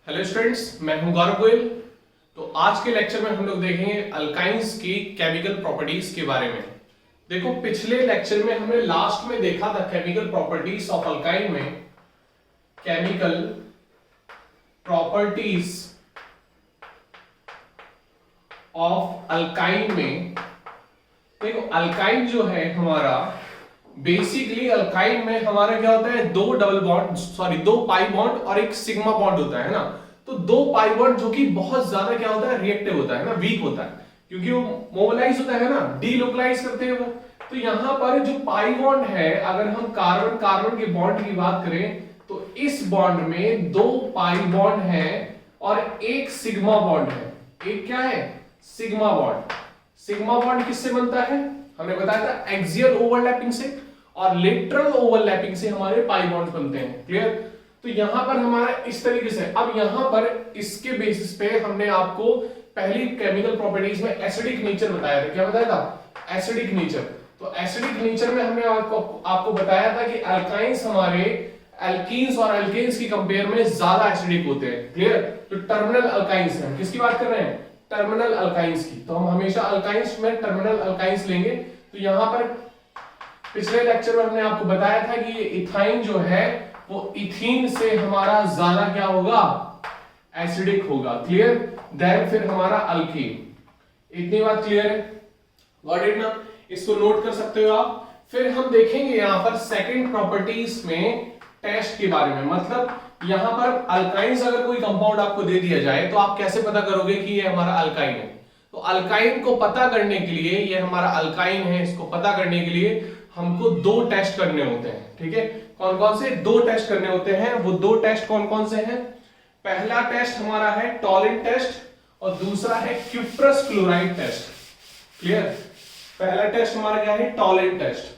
Hello students, मैं हूं गौरव गोयल। तो आज के लेक्चर में हम लोग देखेंगे अल्काइंस की केमिकल प्रॉपर्टीज के बारे में। देखो, पिछले लेक्चर में हमने लास्ट में देखा था केमिकल प्रॉपर्टीज ऑफ अल्काइन में। केमिकल प्रॉपर्टीज ऑफ अल्काइन में देखो, अल्काइन जो है हमारा, बेसिकली अल्काइन में हमारा क्या होता है, दो पाई बॉन्ड और एक सिग्मा बॉन्ड होता है ना। तो दो पाई बॉन्ड जो कि बहुत ज्यादा क्या होता है, रिएक्टिव होता है ना, वीक होता है, क्योंकि वो मोबिलाइज होता है ना, डीलोकलाइज करते हैं वो। तो यहां पर जो पाई बॉन्ड है, अगर हम कार्बन कार्बन के बॉन्ड की बात करें तो इस बॉन्ड में दो पाई बॉन्ड है और एक सिग्मा बॉन्ड है। एक क्या है, सिग्मा बॉन्ड। सिग्मा बॉन्ड किससे बनता है, हमने बताया था एक्सियल ओवरलैपिंग से, और लेटरल ओवरलैपिंग से हमारे पाई बॉन्ड बनते हैं। क्लियर। तो यहां पर हमारा इस तरीके से, अब यहां पर इसके बेसिस पे हमने आपको पहली केमिकल प्रॉपर्टीज में एसिडिक नेचर बताया था। क्या बताया था, एसिडिक नेचर। तो एसिडिक नेचर में हमने आपको बताया था कि अल्काइंस हमारे एल्कीन्स और एल्केन्स की कंपेयर में ज्यादा एसिडिक होते हैं। क्लियर। तो टर्मिनल अल्काइंस है, किसकी बात कर रहे हैं, टर्मिनल अल्काइंस की। तो हम हमेशा अल्काइंस में टर्मिनल अल्काइंस लेंगे। तो यहां पर पिछले लेक्चर में हमने आपको बताया था कि ये इथाइन जो है वो इथीन से हमारा ज्यादा क्या होगा, एसिडिक होगा। क्लियर। देन फिर हमारा अल्कीन। इतनी बात क्लियर है, गॉट इट ना। इसको नोट कर सकते हो आप। फिर हम देखेंगे यहां पर सेकंड प्रॉपर्टीज में टेस्ट के बारे में। मतलब यहां पर अल्काइंस अगर कोई कंपाउंड आपको दे दिया जाए तो आप कैसे पता करोगे कि ये हमारा अल्काइन है। तो अल्काइन को पता करने के लिए, ये हमारा अल्काइन है, इसको पता करने के लिए हमको दो टेस्ट करने होते हैं। ठीक है, कौन कौन से दो टेस्ट करने होते हैं, वो दो टेस्ट कौन कौन से हैं। पहला टेस्ट हमारा है टॉलिन टेस्ट और दूसरा है क्यूप्रस क्लोराइड टेस्ट। क्लियर। पहला टेस्ट हमारा क्या है, टॉलिन टेस्ट।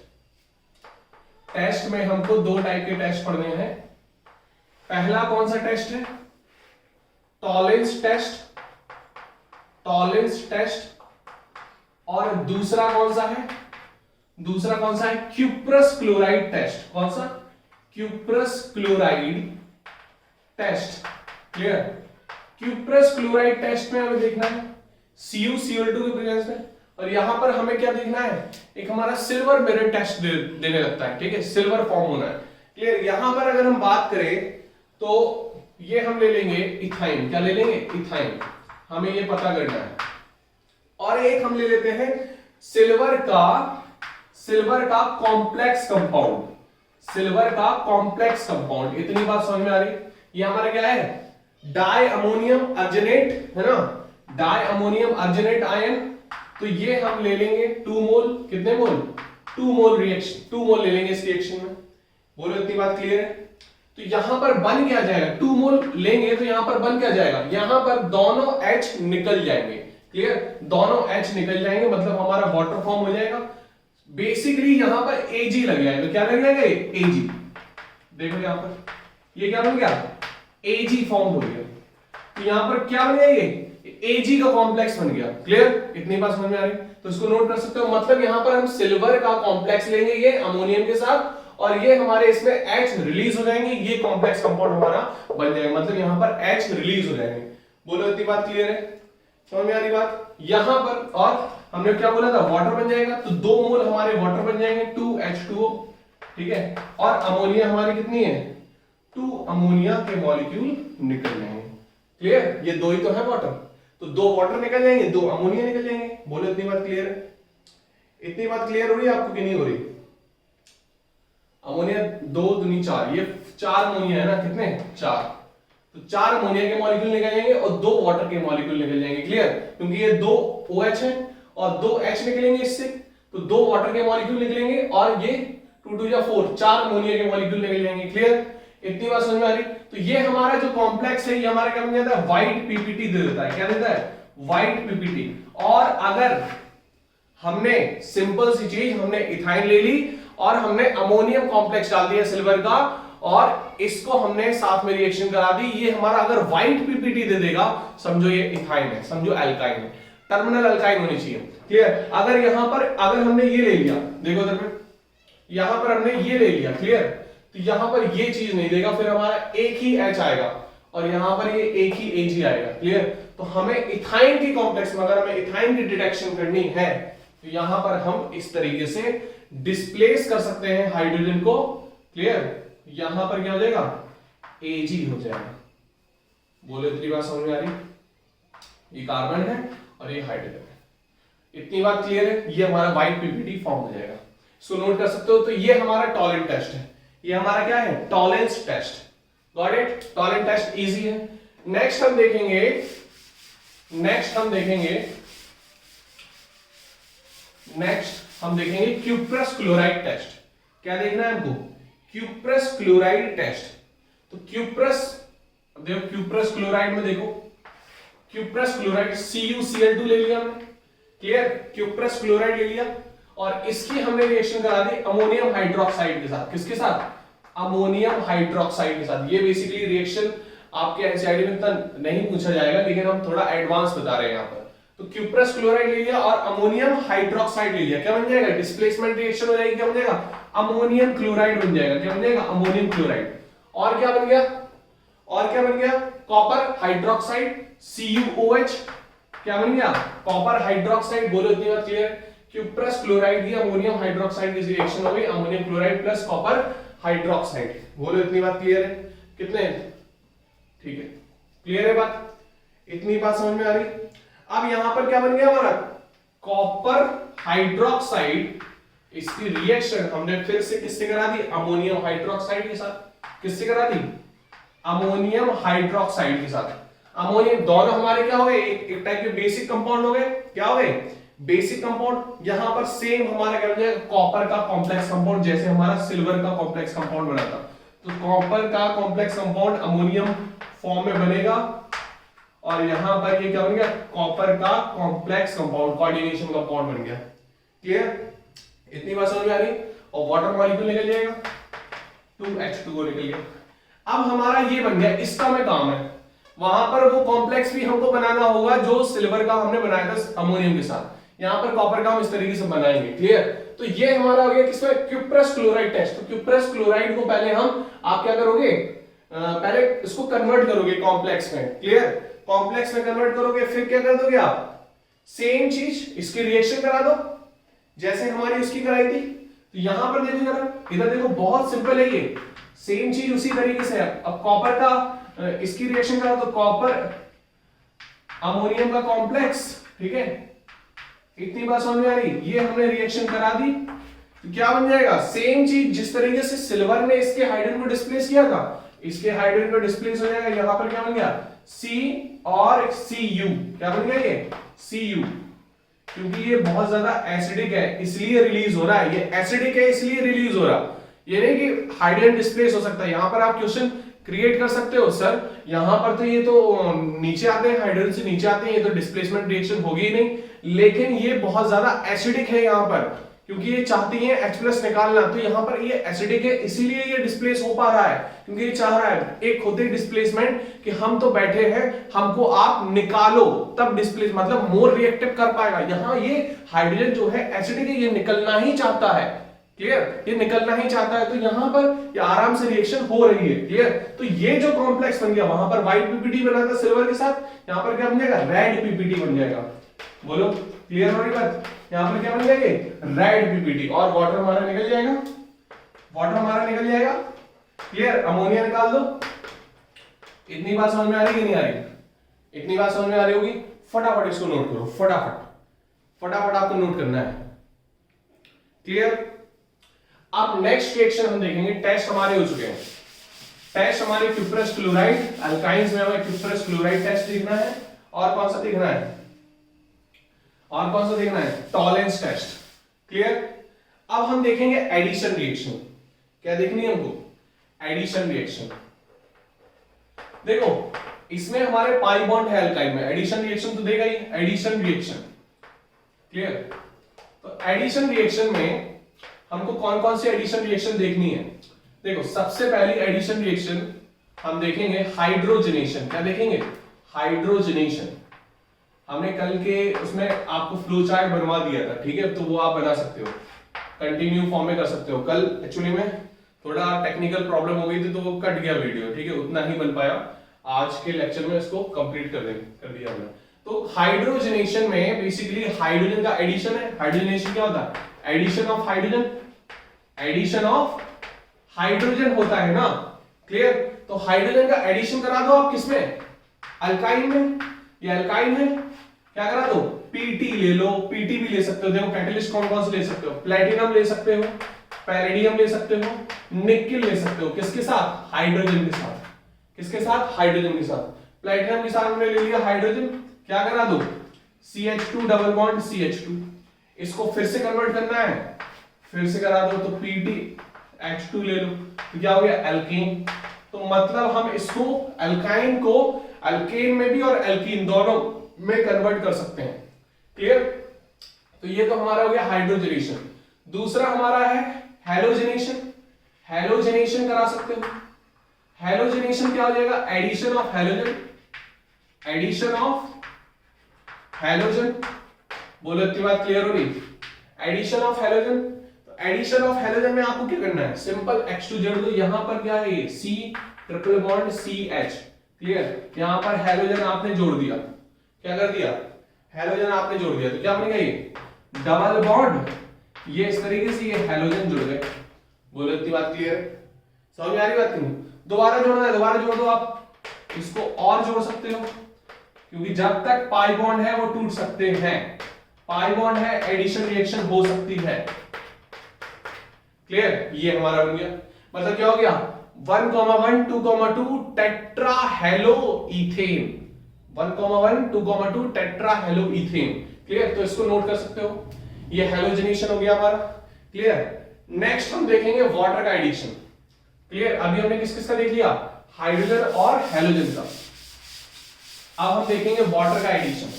टेस्ट में हमको दो टाइप के टेस्ट पढ़ने हैं। पहला कौन सा टेस्ट है, टॉलिन्स टेस्ट, टॉलिन्स टेस्ट। और दूसरा कौन सा है, दूसरा कौन सा है, क्यूप्रस क्लोराइड टेस्ट। कौन सा, cuprous chloride test. Clear. Cuprous chloride test में हमें देखना है CuCl2 के प्रेजेंस में, और यहां पर हमें क्या देखना है, एक हमारा सिल्वर मिरर टेस्ट देने लगता है। ठीक है, सिल्वर फॉर्म होना है। क्लियर। यहां पर अगर हम बात करें तो ये हम ले लेंगे इथाइन। क्या ले लेंगे, इथाइन। हमें ये पता करना है। और एक हम ले लेते हैं सिल्वर का कॉम्प्लेक्स कंपाउंड, सिल्वर का कॉम्प्लेक्स कंपाउंड। इतनी बात समझ में आ रही। ये हमारा क्या है, डाई अमोनियम अर्जिनेट है ना, डाई अमोनियम अर्जिनेट आयन। तो ये हम ले लेंगे 2 मोल। कितने मोल, 2 मोल रिएक्शन, 2 मोल ले लेंगे इस रिएक्शन में। बोलो, इतनी बात क्लियर है। तो यहां पर बन क्या जाएगा, 2 मोल लेंगे तो यहां पर बन क्या जाएगा, यहां पर दोनों H निकल जाएंगे। क्लियर। दोनों H निकल जाएंगे, मतलब हमारा वाटर फॉर्म हो जाएगा। बेसिकली यहां पर Ag लग जाएगा। तो क्या लग जाएगा, Ag। देखो यहां पर ये क्या बन गया, Ag फॉर्म हो गया। तो यहां पर क्या बन गया, ये Ag का कॉम्प्लेक्स बन गया। क्लियर। इतनी बात समझ में आ रही। तो इसको नोट कर सकते हो। मतलब यहां पर हम सिल्वर का कॉम्प्लेक्स लेंगे ये अमोनियम के साथ, और ये हमारे इसमें H रिलीज हो जाएंगे, ये कॉम्प्लेक्स कंपाउंड हमारा बन जाएगा। मतलब यहां पर H रिलीज हो जाएंगे। बोलो, इतनी बात क्लियर है, समझ में आ रही बात। यहां पर और हमने क्या बोला था, वाटर बन जाएगा। तो 2 मोल हमारे वाटर बन जाएंगे, 2H2O। ठीक है। और अमोनिया हमारी कितनी है, 2 अमोनिया के मॉलिक्यूल निकल जाएंगे। क्लियर। ये दो ही तो है वाटर, तो 2 वाटर निकल जाएंगे, 2 अमोनिया निकल जाएंगे। बोलो, इतनी बात क्लियर है। इतनी बात क्लियर हो रही है आपको कि नहीं हो रही। अमोनिया 2 दूनी 4, ये 4 अमोनिया है ना, कितने, 4। तो 4 अमोनिया के मॉलिक्यूल निकल जाएंगे और 2 वाटर के मॉलिक्यूल निकल जाएंगे। क्लियर। क्योंकि ये 2 OH है और 2 H निकलेंगे इससे, तो 2 वाटर के मॉलिक्यूल निकलेंगे और ये 2 2 4, 4 अमोनिया के मॉलिक्यूल निकल जाएंगे। क्लियर। इतनी बात समझ में आ रही। तो ये हमारा जो कॉम्प्लेक्स है, ये हमारा क्या बन जाता है, व्हाइट PPT दे देता है। क्या देता है, व्हाइट PPT। और अगर हमने सिंपल सी चीज, हमने इथाइन ले ली और हमने अमोनियम कॉम्प्लेक्स डाल दिया सिल्वर का, और इसको हमने साथ में रिएक्शन करा दी, ये हमारा अगर व्हाइट PPT दे देगा, समझो ये इथाइन है, समझो एल्काइन है। टर्मिनल अल्काइन होनी चाहिए। क्लियर। अगर यहां पर अगर हमने ये ले लिया, देखो इधर पे, यहां पर हमने ये ले लिया। क्लियर। तो यहां पर ये चीज नहीं देगा, फिर हमारा एक ही H आएगा और यहां पर ये एक ही Ag आएगा। क्लियर? तो हमें इथाइन की कॉम्प्लेक्स में अगर हमें इथाइन की डिटेक्शन करनी है तो यहां पर हम इस तरीके से डिस्प्लेस कर सकते हैं हाइड्रोजन को। क्लियर? यहां पर क्या हो जाएगा? Ag हो जाएगा। बोलो इतनी बात समझ में आ रही? ये कार्बन है और ये हाइड्रोजन है। इतनी बात क्लियर है? ये हमारा वाइट पीपीटी फॉर्म हो जाएगा। इसको नोट कर सकते हो। तो ये हमारा टॉलेंट टेस्ट है। ये हमारा क्या है? Tollens test. Got it? Tollens test easy है। नेक्स्ट हम देखेंगे क्यूप्रस क्लोराइड टेस्ट। क्या देखना है हमको? Cuprous chloride test. तो क्यूप्रस देखो, क्यूप्रस क्लोराइड में देखो, क्यूप्रस क्लोराइड CuCl2 ले लिया हमने। क्लियर? क्यूप्रस क्लोराइड ले लिया और इसकी हमने रिएक्शन करा दी अमोनियम हाइड्रोक्साइड के साथ। किसके साथ? अमोनियम हाइड्रोक्साइड के साथ। ये बेसिकली रिएक्शन आपके एनसीईआरटी में इतना नहीं पूछा जाएगा, लेकिन हम थोड़ा एडवांस बता रहे हैं यहां पर। तो क्यूप्रस क्लोराइड ले लिया और अमोनियम हाइड्रोक्साइड ले लिया। क्या बन जाएगा? डिस्प्लेसमेंट रिएक्शन हो जाएगी। क्या बन जाएगा? अमोनियम क्लोराइड बन जाएगा। क्या बन जाएगा? Ammonium chloride. और क्या बन गया? Copper hydroxide CuOH। क्या बन गया? Copper hydroxide. बोलो इतनी बात क्लियर? क्यूप्रस क्लोराइड की अमोनियम हाइड्रोक्साइड की रिएक्शन हो गई ammonium chloride plus copper hydroxide. बोलो इतनी बात क्लियर है? कितने? ठीक है, क्लियर है बात? इतनी बात समझ में आ रही? अब यहां पर क्या बन गया हमारा? Copper hydroxide. इसकी रिएक्शन हमने फिर से किससे करा दी? अमोनियम हाइड्रोक्साइड के साथ। किससे करा दी? अमोनियम हाइड्रोक्साइड के साथ। अमोनियम दोनों हमारे क्या हो गए? एक टाइप के बेसिक कंपाउंड हो गए। क्या हो गए? Basic compound. यहां पर सेम हमारा क्या बनेगा? कॉपर का कॉम्प्लेक्स कंपाउंड, जैसे हमारा सिल्वर का कॉम्प्लेक्स कंपाउंड बना था। तो कॉपर का कॉम्प्लेक्स कंपाउंड अमोनियम फॉर्म में बनेगा और यहां पर ये क्या बन गया? कॉपर का कॉम्प्लेक्स कंपाउंड, कोऑर्डिनेशन कंपाउंड बन गया। क्लियर? इतनी बात समझ में आ रही? और वाटर मॉलिक्यूल निकल जाएगा, 2H2O निकल गया। अब हमारा ये बन गया, इसका में काम है। वहां पर वो कॉम्प्लेक्स भी हमको बनाना होगा जो सिल्वर का हमने बनाया था अमोनियम के साथ। यहां पर कॉपर का हम इस तरीके से बनाएंगे। क्लियर? तो ये हमारा हो गया किसमें? Cuprous chloride test. तो क्यूप्रस क्लोराइड को पहले आप क्या करोगे? पहले इसको कन्वर्ट करोगे कॉम्प्लेक्स में। क्लियर? कॉम्प्लेक्स में कन्वर्ट करोगे, फिर क्या कर दोगे आप? सेम चीज इसकी रिएक्शन करा दो जैसे हमारी उसकी कराई थी। तो यहां पर देखो जरा, इधर देखो, बहुत सिंपल है ये। सेम चीज उसी तरीके से है। अब कॉपर का इसकी रिएक्शन करा तो कॉपर अमोनियम का कॉम्प्लेक्स। ठीक है, इतनी बात समझ में आ रही? ये हमने रिएक्शन करा दी तो क्या बन जाएगा? सेम चीज जिस तरीके से सिल्वर ने इसके हाइड्रोजन को डिस्प्लेस किया था, इसके हाइड्रोजन को डिस्प्लेस हो जाएगा। यहां पर क्या बन गया? C और Cu। क्या बन गया ये? Cu। क्योंकि ये बहुत ज्यादा एसिडिक है इसलिए रिलीज हो रहा है। ये एसिडिक है इसलिए रिलीज हो रहा। ये नहीं कि हाइड्रोजन डिस्प्लेस हो सकता है। यहां पर आप क्वेश्चन क्रिएट कर सकते हो, सर यहां पर तो ये तो नीचे आते हैं, हाइड्रोजन से नीचे आते हैं, ये तो डिस्प्लेसमेंट रिएक्शन होगी ही नहीं। लेकिन ये बहुत ज्यादा एसिडिक है यहां पर, क्योंकि ये चाहती है H+ निकालना। तो यहां पर ये एसिडिक है इसलिए ये डिस्प्लेस हो पा रहा है, क्योंकि ये चाह रहा है एक खुद ही डिस्प्लेसमेंट कि हम तो बैठे हैं, हमको आप निकालो, तब डिस्प्लेस मतलब मोर रिएक्टिव कर पाएगा। यहां ये हाइड्रोजन जो है एसिडिक है, ये निकलना ही चाहता है। क्लियर? ये निकलना ही चाहता है, तो यहां पर ये आराम से रिएक्शन हो रही है। क्लियर? तो ये जो कॉम्प्लेक्स बन गया, वहां पर व्हाइट पीपीटी बना था सिल्वर के साथ, यहां पर क्या बन जाएगा? रेड पीपीटी बन जाएगा। बोलो क्लियर हो रही बात? यहां पर क्या बन जाएगी? Red PPT. और वाटर हमारा निकल जाएगा, वाटर हमारा निकल जाएगा। क्लियर? अमोनिया निकाल दो। इतनी बात समझ में आ रही है कि नहीं आ रही? इतनी बात समझ में आ रही होगी। फटाफट इसको नोट करो, फटाफट आपको नोट करना है। क्लियर? अब नेक्स्ट रिएक्शन हम देखेंगे। टेस्ट हमारे हो चुके हैं। टेस्ट हमारे क्यूप्रस क्लोराइड, अल्काइंस में हमें क्यूप्रस क्लोराइड टेस्ट देखना है। और कौन सा देखना है? Tollens test. क्लियर? अब हम देखेंगे एडिशन रिएक्शन। क्या देखनी है हमको? Addition reaction. देखो इसमें हमारे पाई बॉन्ड है अल्काइन में, एडिशन रिएक्शन तो देगा ही। Addition reaction. क्लियर? तो एडिशन रिएक्शन में हमको कौन कौन सी एडिशन रिएक्शन देखनी है? देखो सबसे पहली एडिशन रिएक्शन हम देखेंगे हाइड्रोजनेशन। क्या देखेंगे? हाइड्रोजनेशन। हमने कल के उसमें आपको फ्लो चार्ट बनवा दिया था, ठीक है, तो वो आप बना सकते हो, कंटिन्यू फॉर्म में कर सकते हो। कल एक्चुअली में थोड़ा टेक्निकल प्रॉब्लम हो गई थी तो वो कट गया वीडियो, ठीक है, उतना ही बन पाया। आज के लेक्चर में इसको कंप्लीट कर दिया हमने। तो हाइड्रोजनेशन में बेसिकली हाइड्रोजन का एडिशन है। हाइड्रोजनेशन क्या होता है? Addition of hydrogen, addition of hydrogen होता है ना, क्लियर। तो हाइड्रोजन का एडिशन करा दो आप किसमें? अल्काइन में। ये अल्काइन है, क्या करा दो? पीटी ले लो, पीटी भी ले सकते हो। देखो कैटलिस्ट कौन कौन से ले सकते हो? प्लेटिनम ले सकते हो, पैरेडियम ले सकते हो, निकेल ले सकते हो। किसके साथ? हाइड्रोजन के साथ। किसके साथ? हाइड्रोजन के साथ। प्लेटिनम के साथ हमने ले लिया हाइड्रोजन, क्या करा दो? CH2 double bond CH2। इसको फिर से कन्वर्ट करना है, फिर से करा दो, तो PTH2 ले लो, तो क्या हो गया? एल्केन। तो मतलब हम इसको अल्काइन को अल्केन में भी और एल्कीन दोनों में कन्वर्ट कर सकते हैं, क्लियर। तो ये तो हमारा हो गया हाइड्रोजनेशन। दूसरा हमारा है हैलोजनेशन। हैलोजनेशन करा सकते हो। हैलोजनेशन क्या हो जाएगा? Addition of halogen, addition of halogen. बोलो इतनी बात क्लियर हो रही? Addition of halogen. तो एडिशन ऑफ हैलोजन में आपको क्या करना है? सिंपल H2 जोड़ दो। यहां पर क्या है? ये C triple bond CH, clear. यहां पर हैलोजन आपने जोड़ दिया, क्या कर दिया? हैलोजन आपने जोड़ दिया, तो क्या बनेगा? ये डबल बॉन्ड, ये इस तरीके से ये हैलोजन जुड़ गए। बोलो इतनी बात क्लियर है? समझ में आ रही बात की नहीं? दोबारा जोड़ना है, दोबारा जोड़ दो आप। इसको और जोड़ सकते हो, क्योंकि जब तक पाई बॉन्ड है वो टूट सकते हैं। पाई बॉन्ड है, एडिशन रिएक्शन हो सकती है, क्लियर। ये हमारा बन गया। मतलब क्या हो गया? 1,1 2,2 टेट्राहेलोईथेन। 1,1 2,2 टेट्राहेलोईथेन, क्लियर। तो इसको नोट कर सकते हो। ये हैलोजनेशन हो गया हमारा, क्लियर। नेक्स्ट हम देखेंगे वाटर का एडिशन, क्लियर। अभी हमने किस किस का देख लिया? हाइड्रोजन और हैलोजन का। अब हम देखेंगे वाटर का एडिशन।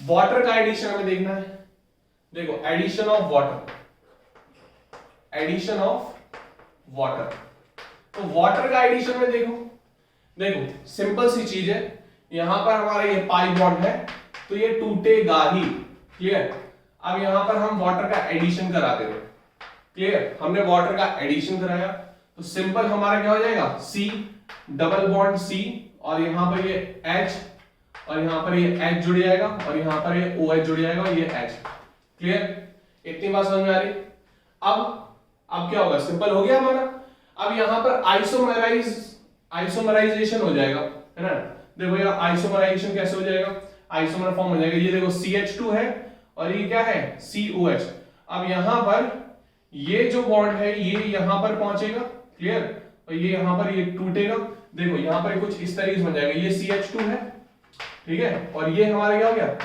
वाटर का एडिशन हमें देखना है। देखो addition of water, addition of water. तो वाटर का एडिशन में देखो सिंपल सी चीज है। यहां पर हमारा ये पाई बॉन्ड है, तो ये टूटेगा ही, क्लियर। अब यहां पर हम वाटर का एडिशन कराते हैं, क्लियर। हमने वाटर का एडिशन कराया, तो सिंपल हमारा क्या हो जाएगा? C डबल बॉन्ड C, और यहां पर ये H, और यहां पर ये H जुड़ जाएगा, और यहां पर ये OH जुड़ जाएगा, और ये H, क्लियर। इतनी बात समझ में आ रही? अब क्या होगा? सिंपल हो गया हमारा। अब यहां पर आइसोमराइजेशन हो जाएगा, है ना। देखो यार आइसोमराइजेशन कैसे हो जाएगा? आइसोमर फॉर्म हो जाएगा। ये देखो CH2 है, और ये क्या है? COH। अब यहां पर ये जो बॉन्ड है ये यहां पर पहुंचेगा, क्लियर, और ये यहां पर ये टूटेगा। देखो यहां पर कुछ इस तरीके से बन जाएगा। ये CH2 है, ठीक है, और ये हमारा क्या हो गया?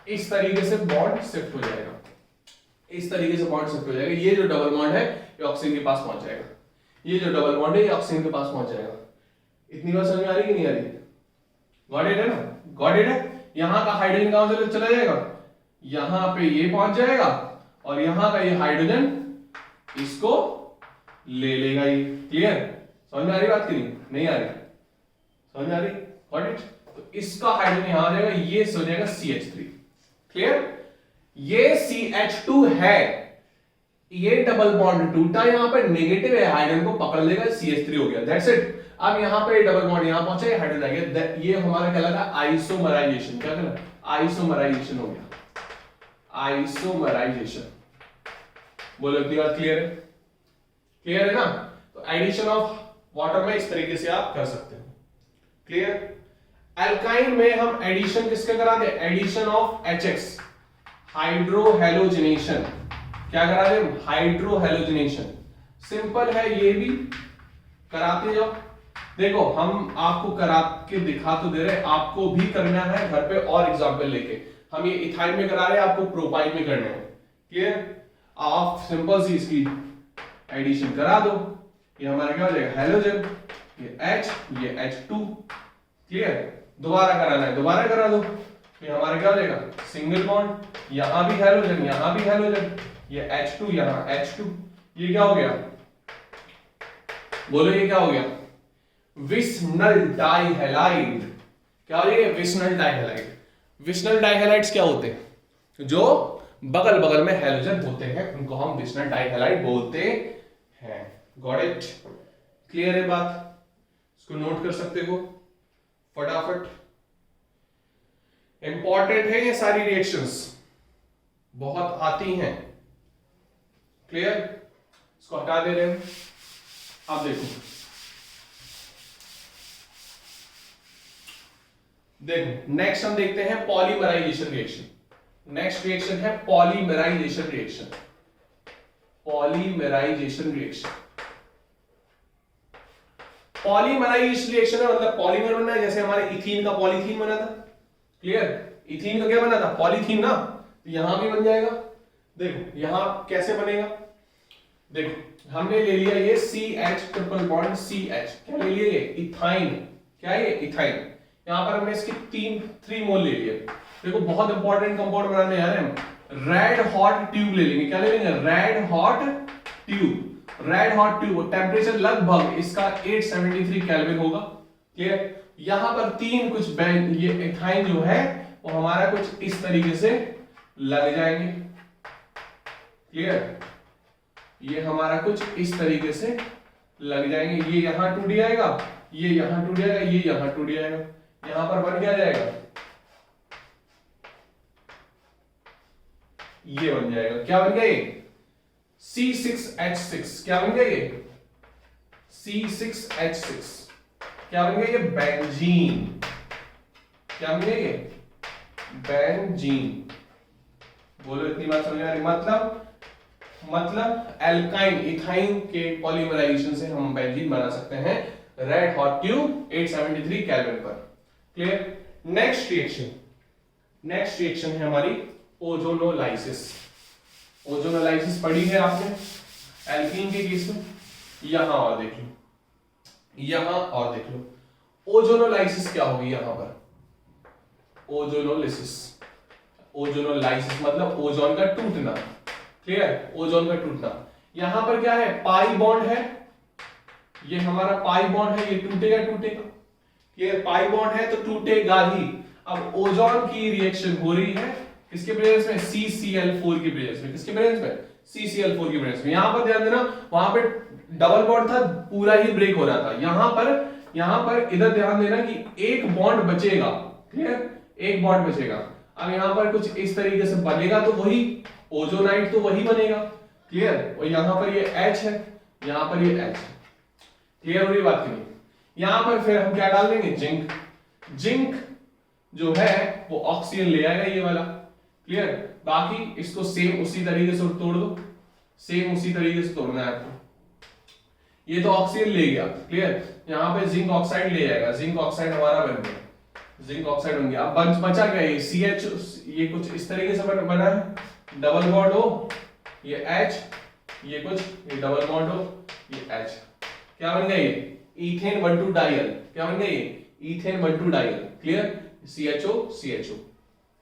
इस तरीके से बॉन्ड शिफ्ट हो जाएगा, इस तरीके से बॉन्ड शिफ्ट हो जाएगा। ये जो डबल बॉन्ड है ये ऑक्सीजन के पास पहुंच जाएगा, ये जो डबल बॉन्ड है ये ऑक्सीजन के पास पहुंच जाएगा। इतनी बात समझ में आ रही कि नहीं आ रही? गॉट इट है ना? गॉट इट है। यहां का हाइड्रोजन कहां से चला जाएगा? यहां पे ये पहुंच जाएगा, और यहां का ये हाइड्रोजन इसको ले लेगा, ये क्लियर। समझ में आ रही बात की नहीं आ रही? समझ में आ रही? Got it. तो इसका हाइड्रोजन यहां आ जाएगा, ये हो जाएगा CH3, क्लियर। ये CH2 है, ये डबल बॉन्ड टूटा, यहां पर नेगेटिव है, हाइड्रोजन को पकड़ लेगा, CH3 हो गया, दैट्स इट। अब यहां पे डबल बॉन्ड यहां पहुंचा, ये हाइड्रोजन आ गया, ये हमारा कहलाता है आइसोमराइजेशन। क्या कहलाता है? आइसोमराइजेशन हो गया, आइसोमराइजेशन। बोलो इतनी बात क्लियर है? क्लियर है ना? तो एडिशन ऑफ वाटर में इस तरीके से आप कर सकते हो, क्लियर। एल्काइन में हम एडिशन किसके कराते हैं? Addition of HX, hydrohalogenation. क्या करा रहे हैं? हाइड्रोहेलोजनेशन। सिंपल है, ये भी कराते जाओ। देखो हम आपको करा के दिखा तो दे रहे, आपको भी करना है घर पे और एग्जांपल लेके। हम ये इथाइन में करा रहे हैं, आपको प्रोपाइन में करना है, क्लियर। आप सिंपल सी इसकी एडिशन करा दो, ये हमारा क्या हो जाएगा? हैलोजन, ये H, ये H2, क्लियर। दोबारा कराना है, दोबारा करा दो, ये हमारा क्या हो जाएगा? सिंगल बॉन्ड, यहां भी हैलोजन, यहां भी हैलोजन, ये H2, यहां H2, ये क्या हो गया? बोलो ये क्या हो गया? विस्नल डाइहैलाइड। क्या हो गया? विस्नल डाइहैलाइड। विस्नल डाइहैलाइड्स क्या होते हैं? जो बगल बगल में हैलोजन होते हैं उनको हम विस्नल डाइहैलाइड बोलते हैं। Got it? क्लियर है बात? इसको नोट कर सकते हो फटाफट। इंपॉर्टेंट है ये सारी रिएक्शंस, बहुत आती हैं। क्लियर? इसको हटा दे रहे हैं। अब देखो नेक्स्ट हम देखते हैं पॉलीमराइजेशन रिएक्शन। नेक्स्ट रिएक्शन है polymerization reaction. Polymerization reaction, polymerization reaction है मतलब पॉलीमर बनना है, जैसे हमारे इथीन का पॉलीथीन बना था। क्लियर? इथीन का क्या बना था? पॉलीथीन ना, तो यहां भी बन जाएगा। देखो यहां कैसे बनेगा, देखो हमने ले लिया ये CH ट्रिपल बॉन्ड CH, क्या ले लिया ये? इथाइन। क्या है ये? इथाइन। यहां पर हमने इसके 3 मोल ले लिए। देखो बहुत इंपॉर्टेंट कंपाउंड बनाने जा रहे हैं हम। रेड हॉट ट्यूब ले लेंगे। क्या ले लेंगे? Red hot tube. Red hot tube, temperature लगभग इसका 873 केल्विन होगा। क्लियर? यहां पर 3 कुछ ये इथाइन जो है वो हमारा कुछ इस तरीके से लग जाएंगे। क्लियर? ये हमारा कुछ इस तरीके से लग जाएंगे। ये यहां टूट जाएगा, ये यहां टूट जाएगा, ये यहां टूट जाएगा। यहां पर बन क्या जाएगा? ये बन जाएगा। क्या बन गया ये? C6H6। क्या बन गया ये? C6H6। क्या बन गया ये? बेंजीन। क्या बन गया ये? बेंजीन। बोलो इतनी बात समझ में आ रही? मतलब एल्काइन इथाइन के पॉलीमराइजेशन से हम बेंजीन बना सकते हैं रेड हॉट ट्यूब 873 केल्विन पर। क्लियर? नेक्स्ट रिएक्शन है हमारी ओजोनोलाइसिस। ओजोनोलाइसिस पढ़ी है आपने एल्कीन के केस में। यहां और देख लो ओजोनोलाइसिस क्या होगी यहां पर? ओजोनोलाइसिस मतलब ओजोन का टूटना। क्लियर? ओजोन का टूटना। यहां पर क्या है? पाई बॉन्ड है, ये हमारा पाई बॉन्ड है, ये टूटेगा। क्लियर? पाई बॉन्ड है तो टूटेगा ही। अब ओजोन की रिएक्शन हो रही है किसके प्रेजेंस में? CCl4 की प्रेजेंस में। किसके प्रेजेंस में? CCl4 की प्रेजेंस में। यहां पर ध्यान देना, वहां पे डबल बॉन्ड था, पूरा ही ब्रेक हो रहा था। यहां पर इधर ध्यान देना कि एक बॉन्ड बचेगा। क्लियर? एक बॉन्ड बचेगा। अब यहां पर कुछ इस तरीके से बनेगा तो वही ओजोनाइट तो वही बनेगा। क्लियर? और यहां पर ये H है, यहां पर ये H है। क्लियर हो रही बात की नहीं? यहां पर फिर हम क्या डाल देंगे? जिंक जो है वो ऑक्सीजन ले आएगा ये वाला। क्लियर? बाकी इसको सेम उसी तरीके से तोड़ दो, सेम उसी तरीके से तोड़ना है आपको। ये तो ऑक्सीजन ले गया। क्लियर? यहां पे जिंक ऑक्साइड ले जाएगा, जिंक ऑक्साइड हमारा बन गया, जिंक ऑक्साइड बन गया। अब बचा क्या? ये CH, ये कुछ इस तरीके से बना है, डबल बॉन्ड हो, ये H, ये कुछ ये डबल बॉन्ड हो, ये H। क्या बन गया ये? Ethane 1,2 dial. क्या बन गया ये? Ethane 1,2 dial. क्लियर? CHO।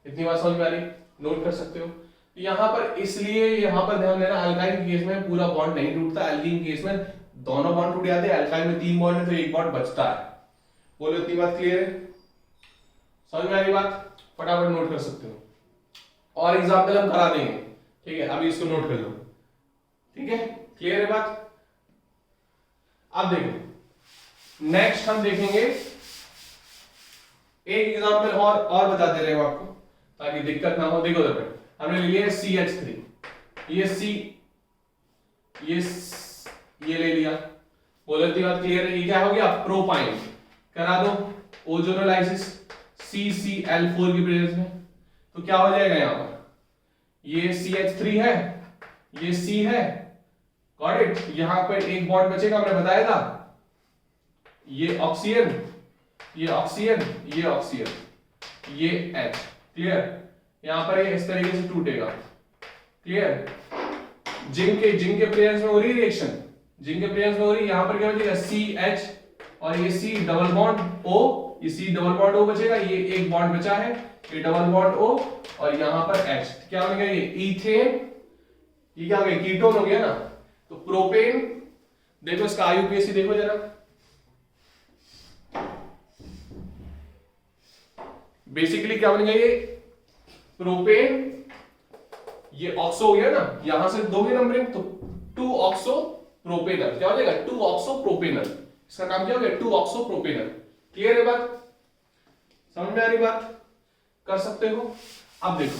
इतनी बात समझ में आ रही? नोट कर सकते हो। यहां पर इसलिए यहां पर ध्यान देना, अल्काइन के केस में पूरा बॉन्ड नहीं टूटता, एल्कीन केस में दोनों बॉन्ड टूट जाते हैं। अल्काइन में 3 बॉन्ड है तो एक बॉन्ड बचता है। बोलो इतनी बात क्लियर है? समझ में आ रही बात? फटाफट नोट कर सकते हो, और एग्जाम्पल हम करा देंगे। ठीक है? अभी इसको नोट कर लो। ठीक है? क्लियर है बात? अब देखो नेक्स्ट हम देखेंगे, एक एग्जांपल और बता दे रहे हो आपको ताकि दिक्कत ना हो। देखो हमने ले लिया CH3, ये ले लिया। बोलो इतनी बात क्लियर है? ये क्या हो गया? प्रोपाइन। करा दो ओजोनोलाइसिस CCl4 की प्रेजेंस में, तो क्या हो जाएगा? यहां पर ये CH3 है, ये C है। Got it? यहां पर एक बॉन्ड बचेगा, हमने बताया था, ये ऑक्सीजन, ये ऑक्सीजन, ये ऑक्सीजन, ये H। क्लियर? यहां पर ये इस तरीके से टूटेगा। क्लियर? जिंक के प्रेजेंस में हो रही रिएक्शन, जिंक के प्रेजेंस में हो रही। यहां पर क्या बचेगा? CH और ये C डबल बॉन्ड O, ये C डबल बॉन्ड O बचेगा, ये एक बॉन्ड बचा है, ये डबल बॉन्ड O, और यहां पर H। क्या बन गया? ये इथेन, ये क्या हो गया? कीटोन हो गया ना। तो प्रोपेन, देखो इसका IUPAC देखो जरा, बेसिकली क्या बन गया? ये प्रोपेन, ये ऑक्सो हो गया ना, यहां से दोगे नंबरिंग तो 2 ऑक्सो प्रोपेनल। क्या हो जाएगा? 2 ऑक्सो प्रोपेनल। इसका नाम क्या हो गया 2-ऑक्सोप्रोपेनॉल। क्लियर है बात, समझ में आ रही बात, कर सकते हो। अब देखो,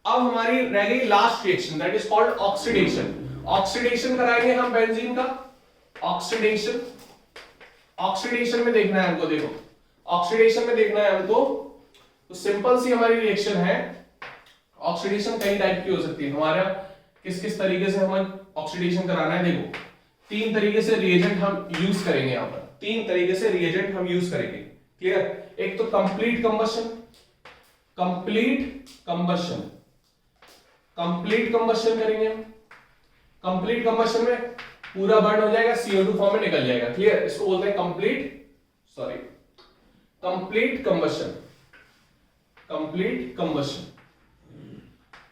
अब हमारी रह गई last reaction, that is called oxidation. Oxidation कराएंगे हम बेंजीन का, ऑक्सीडेशन। ऑक्सीडेशन में देखना है हमको, देखो ऑक्सीडेशन में देखना है हमको, तो सिंपल सी हमारी रिएक्शन है। ऑक्सीडेशन कई टाइप की हो सकती है, हमारा किस किस तरीके से हमें ऑक्सीडेशन कराना है। देखो 3 तरीके से रिएजेंट हम यूज करेंगे, यहां पर 3 तरीके से रिएजेंट हम यूज करेंगे। क्लियर, एक तो complete combustion, complete combustion, complete combustion करेंगे हम। कंप्लीट कंबशन में पूरा बर्न हो जाएगा, CO2 फॉर्म में निकल जाएगा। क्लियर, इसको बोलते हैं complete combustion. Complete combustion,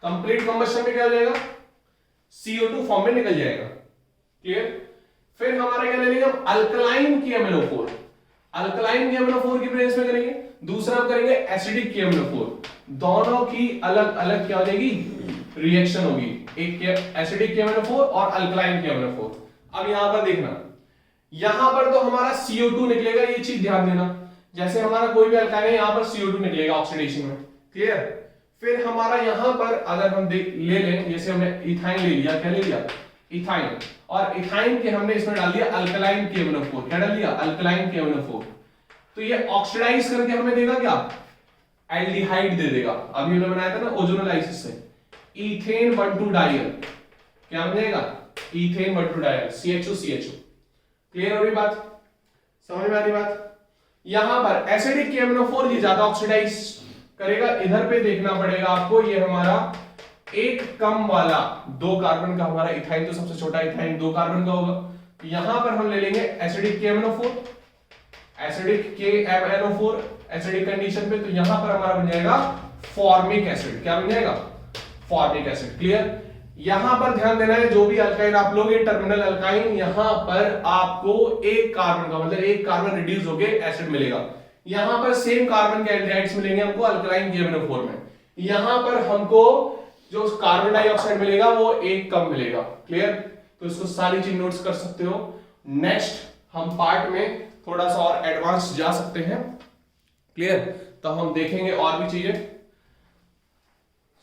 complete combustion में क्या हो जाएगा, CO2 फॉर्म में निकल जाएगा। क्लियर, फिर हमारा क्या ले लेंगे हम, अल्कलाइन KMnO4। अल्कलाइन KMnO4 की प्रेजेंस में करेंगे। दूसरा हम करेंगे एसिडिक KMnO4। दोनों की अलग अलग क्या हो जाएगी, रिएक्शन होगी, एक एसिडिक KMnO4 और अल्कलाइन KMnO4। अब यहां पर देखना, यहां पर तो हमारा CO2 निकलेगा, ये चीज ध्यान देना। जैसे हमारा कोई भी अल्काइन है, यहां पर CO2 निकलेगा ऑक्सीडेशन में। क्लियर, फिर हमारा यहां पर अगर हम ले लें, जैसे हमने इथाइन ले लिया, क्या ले लिया, इथाइन, और इथाइन के हमने इसमें डाल दिया अल्कलाइन KMnO4। क्या डाल दिया, अल्कलाइन KMnO4। तो ये ऑक्सीडाइज करके हमें देगा क्या, एल्डिहाइड दे देगा। अभी हमने बनाया था ना ओजोनोलाइसिस से, इथेन 1,2 डायल, क्या बनेगा, इथेन 1,2 डायल, CHO। क्लियर हो रही बात, समझ में आ रही बात। यहां पर एसिडिक KMnO4 ये ज्यादा ऑक्सीडाइज करेगा। इधर पे देखना पड़ेगा आपको, ये हमारा एक कम वाला 2 कार्बन का, हमारा इथाइन तो सबसे छोटा इथाइन 2 कार्बन का होगा। यहां पर हम ले लेंगे acidic KMnO4, acidic KMnO4 acidic condition पे, तो यहां पर हमारा बन जाएगा फॉर्मिक एसिड। क्या बन जाएगा, फॉर्मिक एसिड। क्लियर, यहां पर ध्यान देना है, जो भी अल्काइन आप लोगे टर्मिनल अल्काइन, यहां पर आपको एक कार्बन का मतलब एक कार्बन रिड्यूस होके एसिड मिलेगा। यहां पर सेम कार्बन के एल्डिहाइड्स मिलेंगे हमको अल्कलाइन KMnO4 में। यहां पर हमको जो कार्बन डाइऑक्साइड मिलेगा वो एक कम मिलेगा। क्लियर, तो इसको सारी चीज नोट्स कर सकते हो। नेक्स्ट हम पार्ट में थोड़ा सा और एडवांस जा सकते हैं। क्लियर, तो हम देखेंगे और भी चीजें,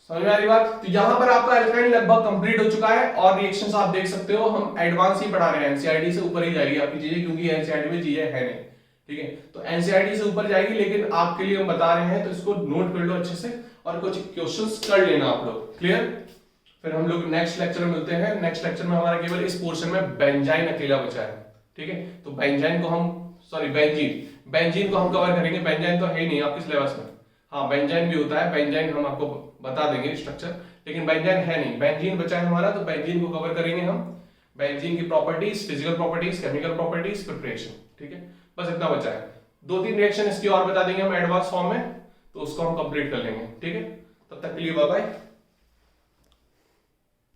समझ में आ रही बात। तो यहां पर आपका अल्काइन लगभग कंप्लीट हो चुका है, और रिएक्शंस आप देख सकते हो। हम एडवांस ही पढ़ा रहे हैं, एनसीईआरटी से ऊपर ही जाएगी आपकी चीजें, क्योंकि एनसीईआरटी में चीजें है नहीं। ठीक है, तो एनसीईआरटी से ऊपर जाएगी, लेकिन आपके लिए हम बता रहे हैं, तो इसको नोट कर लो अच्छे से और कुछ क्वेश्चंस कर लेना आप लोग। क्लियर, फिर हम लोग नेक्स्ट लेक्चर में मिलते हैं। नेक्स्ट लेक्चर में हमारा केवल इस पोर्शन में बेंजाइन अकेला बचा है। ठीक है, तो बेंजाइन को हम बेंजीन को हम कवर करेंगे। बेंजाइन तो है ही नहीं आपके सिलेबस में। हाँ, बेंजाइन भी होता है, बेंजाइन हम आपको बता देंगे स्ट्रक्चर, लेकिन बेंजाइन है नहीं। बेंजीन बचा है हमारा, तो बेंजीन को कवर करेंगे हम। बेंजीन की properties, physical properties, chemical properties, preparation. ठीक है, बस इतना बचा है। 2-3 रिएक्शन इसकी और बता देंगे हम एडवांस फॉर्म में, तो उसको हम कंप्लीट कर लेंगे। ठीक है, तब तक के लिए बाय बाय।